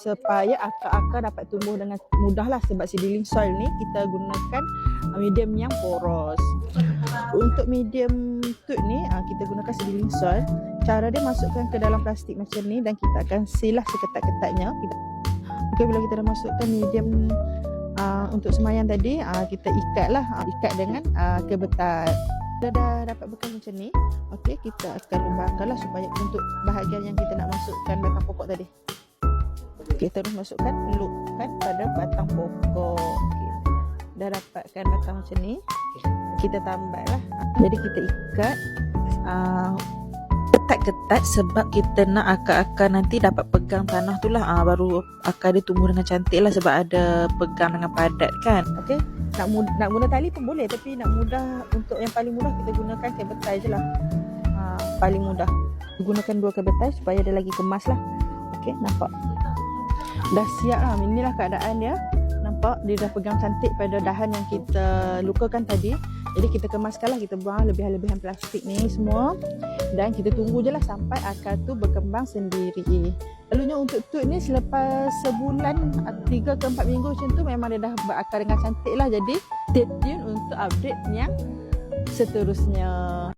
supaya akar-akar dapat tumbuh dengan mudah lah, sebab seedling soil ni kita gunakan medium yang poros. Untuk medium tut ni kita gunakan seedling soil. Cara dia masukkan ke dalam plastik macam ni dan kita akan silah seketat-ketatnya. Okay, bila kita dah masukkan medium untuk semayang tadi, kita ikat dengan kebetat. Kita dah dapat bekal macam ni. Okey, kita akan lubangkanlah supaya untuk bahagian yang kita nak masukkan batang pokok tadi. Kita terus masukkan loopkan pada batang pokok. Okey, dah dapatkan batang macam ni, kita tambahlah. Jadi kita ikat ketat-ketat sebab kita nak akar-akar nanti dapat pegang tanah tu lah, baru akar dia tumbuh dengan cantik lah, sebab ada pegang dengan padat kan. Okey, nak guna tali pun boleh, tapi nak mudah, untuk yang paling mudah kita gunakan kabel tie je lah. Paling mudah gunakan 2 kabel tie supaya dia lagi kemas lah. Okey, nampak dah siap lah. Inilah keadaan dia. Nampak dia dah pegang cantik pada dahan yang kita lukakan tadi. Jadi kita kemaskanlah, kita buang lebihan-lebihan plastik ni semua dan kita tunggu je lah sampai akar tu berkembang sendiri. Lalunya untuk tut ni selepas sebulan 3 ke 4 minggu macam tu memang dia dah berakar dengan cantik lah. Jadi stay tune untuk update yang seterusnya.